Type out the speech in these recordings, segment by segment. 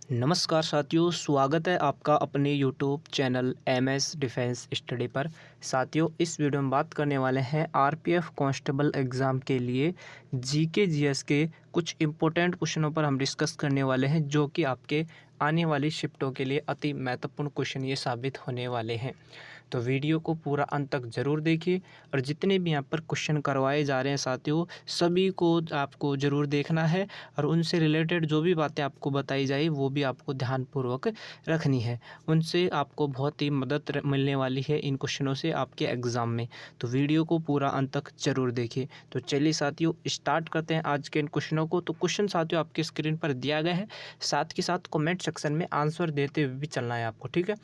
नमस्कार साथियों, स्वागत है आपका अपने YouTube channel MS defence study पर। साथियों, इस वीडियो में बात करने वाले हैं आरपीएफ कांस्टेबल एग्ज़ाम के लिए जीके जीएस के कुछ इम्पोर्टेंट क्वेश्चनों पर हम डिस्कस करने वाले हैं, जो कि आपके आने वाली शिफ्टों के लिए अति महत्वपूर्ण क्वेश्चन ये साबित होने वाले हैं। तो वीडियो को पूरा अंत तक ज़रूर देखिए और जितने भी यहाँ पर क्वेश्चन करवाए जा रहे हैं साथियों, सभी को आपको ज़रूर देखना है और उनसे रिलेटेड जो भी बातें आपको बताई जाए वो भी आपको ध्यानपूर्वक रखनी है। उनसे आपको बहुत ही मदद मिलने वाली है इन क्वेश्चनों से आपके एग्ज़ाम में। तो वीडियो को पूरा अंत तक ज़रूर देखिए। तो चलिए साथियों, स्टार्ट करते हैं आज के इन क्वेश्चनों को। तो क्वेश्चन साथियों आपके स्क्रीन पर दिया गया है, साथ के साथ कमेंट सेक्शन में आंसर देते हुए भी चलना है आपको, ठीक है।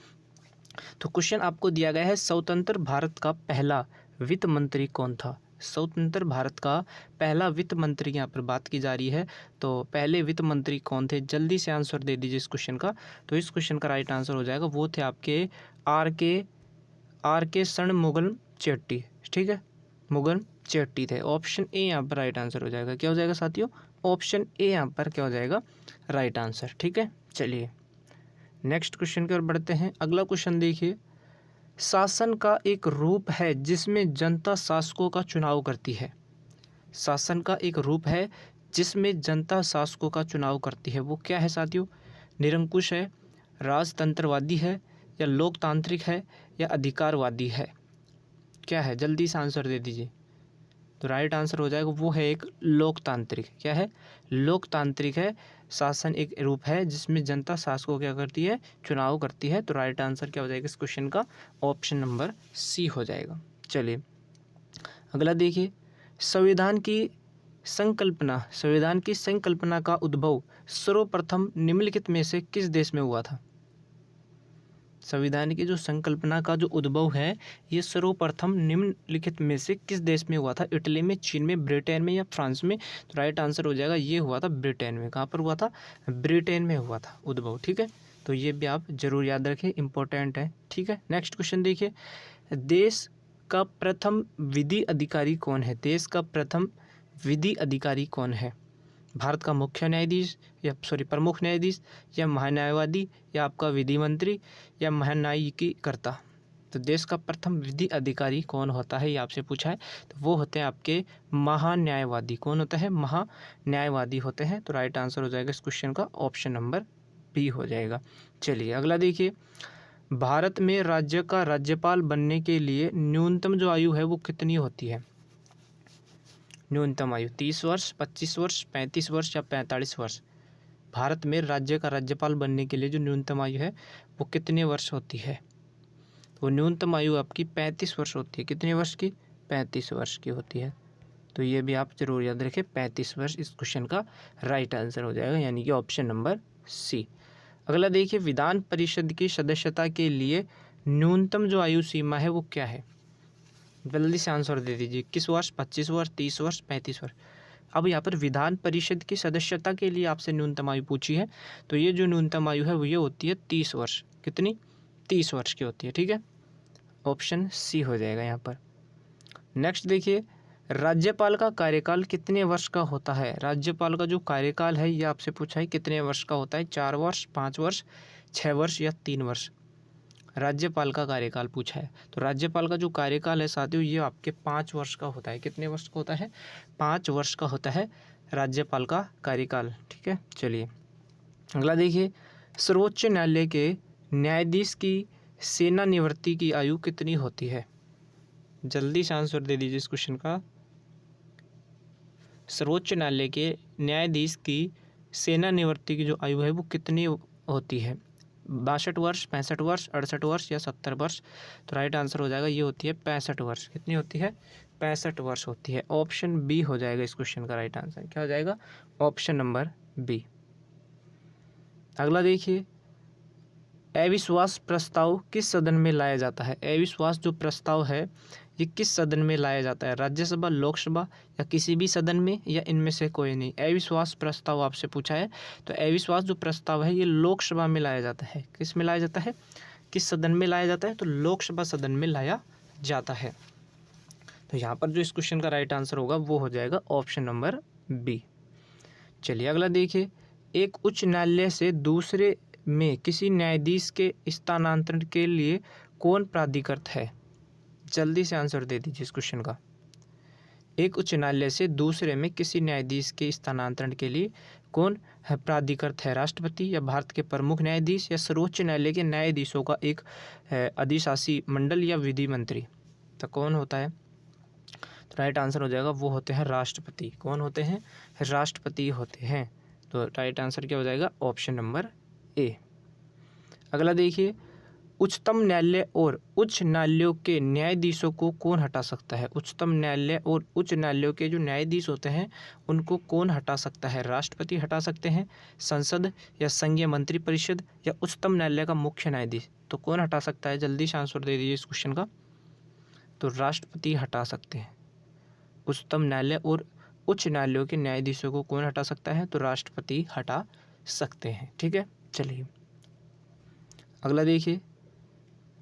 तो क्वेश्चन आपको दिया गया है, स्वतंत्र भारत का पहला वित्त मंत्री कौन था। स्वतंत्र भारत का पहला वित्त मंत्री यहाँ पर बात की जा रही है। तो पहले वित्त मंत्री कौन थे, जल्दी से आंसर दे दीजिए इस क्वेश्चन का। तो इस क्वेश्चन का राइट आंसर हो जाएगा, वो थे आपके आर के षणमुगम चेट्टी, ठीक है, मुगल चेट्टी थे। ऑप्शन ए यहाँ पर राइट आंसर हो जाएगा। क्या हो जाएगा साथियों, ऑप्शन ए यहाँ पर क्या हो जाएगा, राइट आंसर, ठीक है। चलिए नेक्स्ट क्वेश्चन की ओर बढ़ते हैं। अगला क्वेश्चन देखिए, शासन का एक रूप है जिसमें जनता शासकों का चुनाव करती है। शासन का एक रूप है जिसमें जनता शासकों का चुनाव करती है, वो क्या है साथियों। निरंकुश है, राजतंत्रवादी है, या लोकतांत्रिक है, या अधिकारवादी है। क्या है, जल्दी से आंसर दे दीजिए। तो राइट आंसर हो जाएगा, वो है एक लोकतांत्रिक। क्या है, लोकतांत्रिक है। शासन एक रूप है जिसमें जनता शासकों क्या करती है, चुनाव करती है। तो राइट आंसर क्या हो जाएगा इस क्वेश्चन का, ऑप्शन नंबर सी हो जाएगा। चलिए अगला देखिए, संविधान की संकल्पना का उद्भव सर्वप्रथम निम्नलिखित में से किस देश में हुआ था। संविधान की जो संकल्पना का जो उद्भव है, ये सर्वप्रथम निम्नलिखित में से किस देश में हुआ था। इटली में, चीन में, ब्रिटेन में, या फ्रांस में। तो राइट आंसर हो जाएगा, ये हुआ था ब्रिटेन में। कहाँ पर हुआ था, ब्रिटेन में हुआ था उद्भव, ठीक है। तो ये भी आप जरूर याद रखें, इंपॉर्टेंट है, ठीक है। नेक्स्ट क्वेश्चन देखिए, देश का प्रथम विधि अधिकारी कौन है। देश का प्रथम विधि अधिकारी कौन है। भारत का मुख्य न्यायाधीश, या प्रमुख न्यायाधीश, या महान्यायवादी, या आपका विधि मंत्री, या महान्यायिकीकर्ता। तो देश का प्रथम विधि अधिकारी कौन होता है, ये आपसे पूछा है। तो वो होते हैं आपके महान्यायवादी। कौन होता है, महान्यायवादी होते हैं। तो राइट आंसर हो जाएगा इस क्वेश्चन का, ऑप्शन नंबर बी हो जाएगा। चलिए अगला देखिए, भारत में राज्य का राज्यपाल बनने के लिए न्यूनतम जो आयु है वो कितनी होती है। न्यूनतम आयु 30 वर्ष, 25 वर्ष, 35 वर्ष, या 45 वर्ष। भारत में राज्य का राज्यपाल बनने के लिए जो न्यूनतम आयु है वो कितने वर्ष होती है। वो न्यूनतम आयु आपकी 35 वर्ष होती है। कितने वर्ष की, 35 वर्ष की होती है। तो ये भी आप जरूर याद रखें, 35 वर्ष इस क्वेश्चन का राइट आंसर हो जाएगा, यानी कि ऑप्शन नंबर सी। अगला देखिए, विधान परिषद की सदस्यता के लिए न्यूनतम जो आयु सीमा है वो क्या है। जल्दी से आंसर दे दीजिए। 21 वर्ष, 25 वर्ष, 30 वर्ष, 35 वर्ष। अब यहाँ पर विधान परिषद की सदस्यता के लिए आपसे न्यूनतम आयु पूछी है। तो ये जो न्यूनतम आयु है वो ये होती है 30 वर्ष। कितनी, 30 वर्ष की होती है, ठीक है। ऑप्शन सी हो जाएगा यहाँ पर। नेक्स्ट देखिए, राज्यपाल का कार्यकाल कितने वर्ष का होता है। राज्यपाल का जो कार्यकाल है ये आपसे पूछा है, कितने वर्ष का होता है। 4 वर्ष, 5 वर्ष, 6 वर्ष, या 3 वर्ष। राज्यपाल का कार्यकाल पूछा है। तो राज्यपाल का जो कार्यकाल है साथियों, ये आपके 5 वर्ष का होता है। कितने वर्ष का होता है, 5 वर्ष का होता है राज्यपाल का कार्यकाल, ठीक है। चलिए अगला देखिए, सर्वोच्च न्यायालय के न्यायाधीश की सेवानिवृत्ति की आयु कितनी होती है। जल्दी से आंसर दे दीजिए इस क्वेश्चन का। सर्वोच्च न्यायालय के न्यायाधीश की सेवानिवृत्ति की जो आयु है वो कितनी होती है। 62 वर्ष, 65 वर्ष, 68 वर्ष, या 70 वर्ष। तो राइट आंसर हो जाएगा, ये होती है 65 वर्ष। कितनी होती है, 65 वर्ष होती है। ऑप्शन बी हो जाएगा इस क्वेश्चन का राइट आंसर। क्या हो जाएगा, ऑप्शन नंबर बी। अगला देखिए, अविश्वास प्रस्ताव किस सदन में लाया जाता है। अविश्वास जो प्रस्ताव है ये किस सदन में लाया जाता है। राज्यसभा, लोकसभा, या किसी भी सदन में, या इनमें से कोई नहीं। अविश्वास प्रस्ताव आपसे पूछा है। तो अविश्वास जो प्रस्ताव है ये लोकसभा में लाया जाता है। किस में लाया जाता है, किस सदन में लाया जाता है। तो लोकसभा सदन में लाया जाता है। तो यहाँ पर जो इस क्वेश्चन का राइट आंसर होगा वो हो जाएगा ऑप्शन नंबर बी। चलिए अगला देखिए, एक उच्च न्यायालय से दूसरे में किसी न्यायाधीश के स्थानांतरण के लिए कौन प्राधिकृत है? जल्दी से आंसर दे दीजिए इस क्वेश्चन का। एक उच्च न्यायालय से दूसरे में किसी न्यायाधीश के स्थानांतरण के लिए कौन प्राधिकृत है? राष्ट्रपति या भारत के प्रमुख न्यायाधीश या सर्वोच्च न्यायालय के न्यायाधीशों का एक अधिशासी मंडल या विधि मंत्री? तो कौन होता है? तो राइट आंसर हो जाएगा वो होते हैं राष्ट्रपति। कौन होते हैं? राष्ट्रपति होते हैं। तो राइट आंसर क्या हो जाएगा? Option number A. अगला देखिए, उच्चतम न्यायालय और उच्च न्यायालयों के न्यायाधीशों को कौन हटा सकता है? उच्चतम न्यायालय और उच्च न्यायालयों के जो न्यायाधीश होते हैं उनको कौन हटा सकता है? राष्ट्रपति हटा सकते हैं, संसद या संघीय मंत्रिपरिषद या उच्चतम न्यायालय का मुख्य न्यायाधीश? तो कौन हटा सकता है? जल्दी से आंसर दे दीजिए इस क्वेश्चन का। तो राष्ट्रपति हटा सकते हैं। उच्चतम न्यायालय और उच्च न्यायालयों के न्यायाधीशों को कौन हटा सकता है? तो राष्ट्रपति हटा सकते हैं। ठीक है, चलिए अगला देखिए,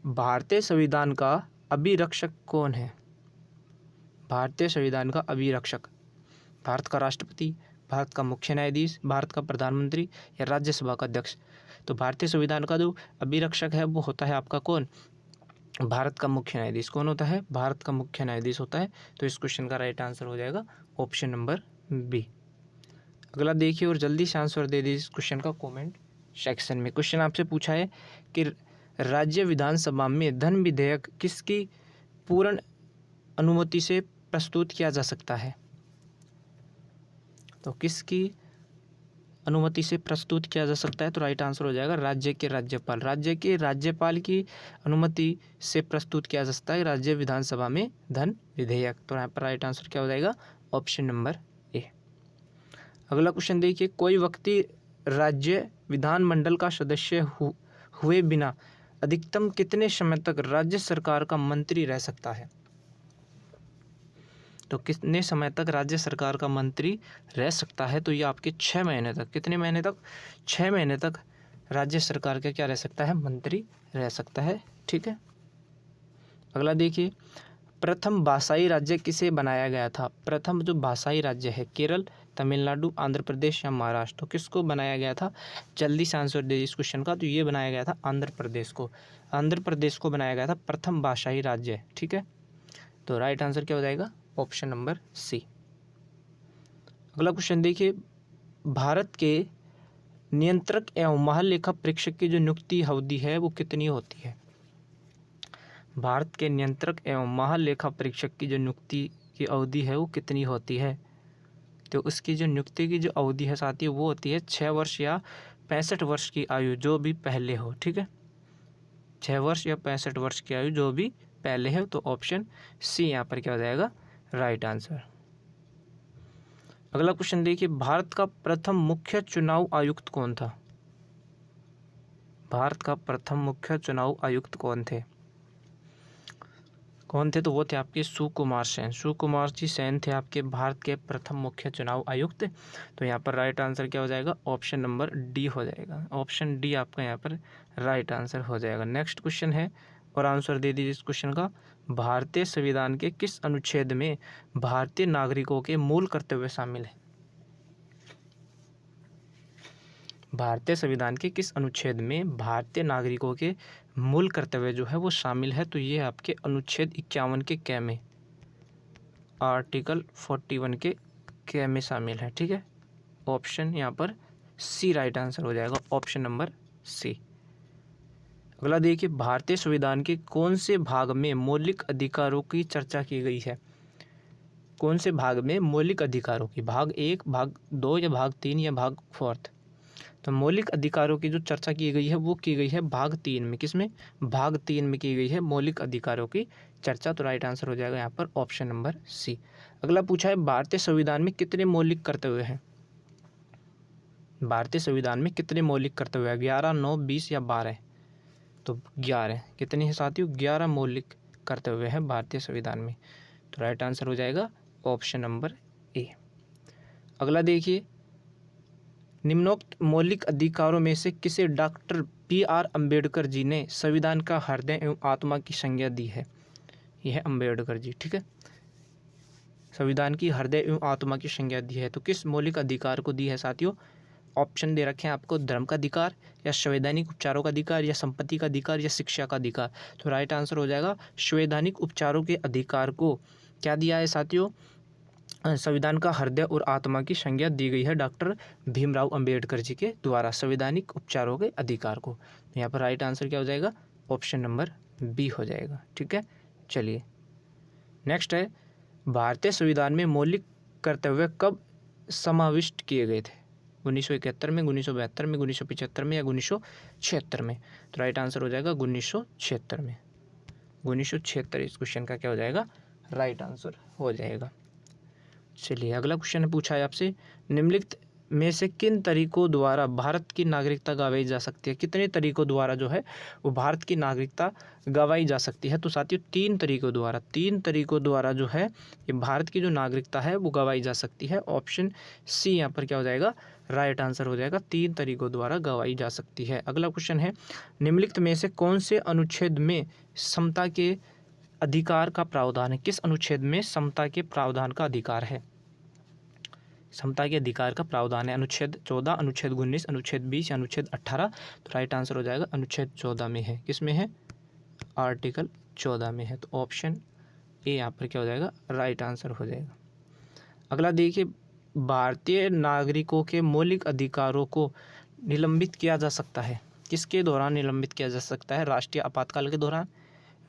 भारतीय संविधान का अभिरक्षक कौन है? भारतीय संविधान का अभिरक्षक भारत का राष्ट्रपति, भारत का मुख्य न्यायाधीश, भारत का प्रधानमंत्री या राज्यसभा का अध्यक्ष? तो भारतीय संविधान का जो अभिरक्षक है वो होता है आपका कौन? भारत का मुख्य न्यायाधीश। कौन होता है? भारत का मुख्य न्यायाधीश होता है। तो इस क्वेश्चन का राइट आंसर हो जाएगा ऑप्शन नंबर बी। अगला देखिए और जल्दी से आंसर दे दीजिए इस क्वेश्चन का कमेंट सेक्शन में। क्वेश्चन आपसे पूछा है कि राज्य विधानसभा में धन विधेयक किसकी पूर्ण अनुमति से प्रस्तुत किया जा सकता है? तो किसकी अनुमति से प्रस्तुत किया जा सकता है? तो राइट आंसर हो जाएगा राज्य के राज्यपाल। राज्य के राज्यपाल की अनुमति से प्रस्तुत किया जा सकता है राज्य विधानसभा में धन विधेयक। तो यहाँ पर राइट आंसर क्या हो जाएगा? Option number A. अगला क्वेश्चन देखिए, कोई व्यक्ति राज्य विधानमंडल का सदस्य हुए बिना अधिकतम कितने समय तक राज्य सरकार का मंत्री रह सकता है? तो कितने समय तक राज्य सरकार का मंत्री रह सकता है? तो ये आपके 6 महीने तक। कितने महीने तक? 6 महीने तक राज्य सरकार का क्या रह सकता है? मंत्री रह सकता है। ठीक है, अगला देखिए, प्रथम भाषाई राज्य किसे बनाया गया था? प्रथम जो भाषाई राज्य है, केरल, तमिलनाडु, आंध्र प्रदेश या महाराष्ट्र? तो किसको बनाया गया था? जल्दी से आंसर दे इस क्वेश्चन का। तो ये बनाया गया था आंध्र प्रदेश को। आंध्र प्रदेश को बनाया गया था प्रथम भाषाई राज्य। ठीक है, तो राइट आंसर क्या हो जाएगा? Option number C. अगला क्वेश्चन देखिए, भारत के नियंत्रक एवं महालेखा परीक्षक की जो नियुक्ति अवधि है वो कितनी होती है? भारत के नियंत्रक एवं महालेखा परीक्षक की जो नियुक्ति की अवधि है वो कितनी होती है? तो उसकी जो नियुक्ति की जो अवधि है साथियों वो होती है 6 वर्ष या 65 वर्ष की आयु, जो भी पहले हो। ठीक है, 6 वर्ष या 65 वर्ष की आयु जो भी पहले है। तो ऑप्शन सी यहाँ पर क्या हो जाएगा? Right answer. अगला क्वेश्चन देखिए, भारत का प्रथम मुख्य चुनाव आयुक्त कौन था? भारत का प्रथम मुख्य चुनाव आयुक्त कौन थे? कौन थे? तो वो थे आपके सुकुमार सेन। सुकुमार जी सेन थे आपके भारत के प्रथम मुख्य चुनाव आयुक्त। तो यहाँ पर राइट आंसर क्या हो जाएगा? ऑप्शन नंबर डी हो जाएगा। ऑप्शन डी आपका यहाँ पर राइट आंसर हो जाएगा। नेक्स्ट क्वेश्चन है और आंसर दे दीजिए इस क्वेश्चन का। भारतीय संविधान के किस अनुच्छेद में भारतीय नागरिकों के मूल कर्तव्य शामिल है? भारतीय संविधान के किस अनुच्छेद में भारतीय नागरिकों के मूल कर्तव्य जो है वो शामिल है? तो ये आपके अनुच्छेद 51 के क में, आर्टिकल 41 के क में शामिल है। ठीक है, ऑप्शन यहाँ पर सी राइट आंसर हो जाएगा। Option number C. अगला देखिए, भारतीय संविधान के कौन से भाग में मौलिक अधिकारों की चर्चा की गई है? कौन से भाग में मौलिक अधिकारों की? भाग 1, भाग 2 या भाग 3 या भाग 4? तो मौलिक अधिकारों की जो चर्चा की गई है वो की गई है भाग 3 में। किसमें? भाग 3 में की गई है मौलिक अधिकारों की चर्चा। तो राइट आंसर हो जाएगा यहाँ पर ऑप्शन नंबर सी। अगला पूछा है, भारतीय संविधान में कितने मौलिक कर्तव्य हैं? भारतीय संविधान में कितने मौलिक कर्तव्य हैं? 11, 9, 20 या 12? तो 11। कितने हैं साथियों? 11 मौलिक कर्तव्य हैं भारतीय संविधान में। तो राइट आंसर हो जाएगा ऑप्शन नंबर ए। अगला देखिए, निम्नोक्त मौलिक अधिकारों में से किसे डॉक्टर BR अम्बेडकर जी ने संविधान का हृदय एवं आत्मा की संज्ञा दी है? यह है अम्बेडकर जी। ठीक है, संविधान की हृदय एवं आत्मा की संज्ञा दी है। तो किस मौलिक अधिकार को दी है साथियों? ऑप्शन दे रखे हैं आपको, धर्म का अधिकार या संवैधानिक उपचारों का अधिकार या संपत्ति का अधिकार या शिक्षा का अधिकार। तो राइट आंसर हो जाएगा संवैधानिक उपचारों के अधिकार को क्या दिया है साथियों, संविधान का हृदय और आत्मा की संज्ञा दी गई है डॉक्टर भीमराव अंबेडकर जी के द्वारा संवैधानिक उपचारों के अधिकार को। यहाँ पर राइट आंसर क्या हो जाएगा, ऑप्शन नंबर बी हो जाएगा। ठीक है, चलिए नेक्स्ट है, भारतीय संविधान में मौलिक कर्तव्य कब समाविष्ट किए गए थे? 1971 में, 1972 में, 1975 में या 1976 में? तो राइट आंसर हो जाएगा 1976 में। 1976 इस क्वेश्चन का क्या हो जाएगा, राइट आंसर हो जाएगा। चलिए अगला क्वेश्चन है, पूछा है आपसे, निम्नलिखित में से किन तरीकों द्वारा भारत की नागरिकता गवाई जा सकती है? कितने तरीकों द्वारा जो है वो भारत की नागरिकता गवाई जा सकती है? तो साथियों तीन तरीकों द्वारा जो है ये भारत की जो नागरिकता है वो गवाई जा सकती है। ऑप्शन सी यहाँ पर क्या हो जाएगा, राइट आंसर हो जाएगा, 3 तरीकों द्वारा गवाई जा सकती है। अगला क्वेश्चन है, निम्नलिखित में से कौन से अनुच्छेद में समता के अधिकार का प्रावधान है? किस अनुच्छेद में समता के प्रावधान का अधिकार है? समता के अधिकार का प्रावधान है अनुच्छेद 14, अनुच्छेद 19, अनुच्छेद 20 या अनुच्छेद 18? तो राइट आंसर हो जाएगा अनुच्छेद 14 में है। किस में है, आर्टिकल 14 में है। तो ऑप्शन ए यहाँ पर क्या हो जाएगा, राइट आंसर हो जाएगा। अगला देखिए, भारतीय नागरिकों के मौलिक अधिकारों को निलंबित किया जा सकता है, किसके दौरान निलंबित किया जा सकता है? राष्ट्रीय आपातकाल के दौरान,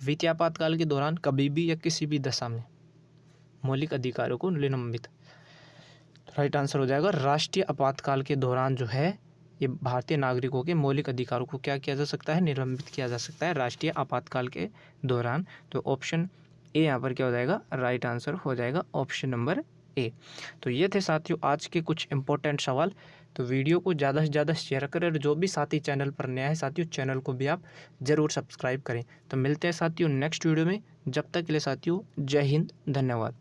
वित्तीय आपातकाल के दौरान, कभी भी या किसी भी दशा में मौलिक अधिकारों को निलंबित। राइट आंसर हो जाएगा राष्ट्रीय आपातकाल के दौरान जो है ये भारतीय नागरिकों के मौलिक अधिकारों को क्या किया जा सकता है, निलंबित किया जा सकता है राष्ट्रीय आपातकाल के दौरान। तो ऑप्शन ए यहाँ पर क्या हो जाएगा, राइट आंसर हो जाएगा ऑप्शन नंबर ए। तो ये थे साथियों आज के कुछ इंपॉर्टेंट सवाल। तो वीडियो को ज़्यादा से ज़्यादा शेयर करें और जो भी साथी चैनल पर नया है साथियों चैनल को भी आप ज़रूर सब्सक्राइब करें। तो मिलते हैं साथियों नेक्स्ट वीडियो में, जब तक के लिए साथियों जय हिंद, धन्यवाद।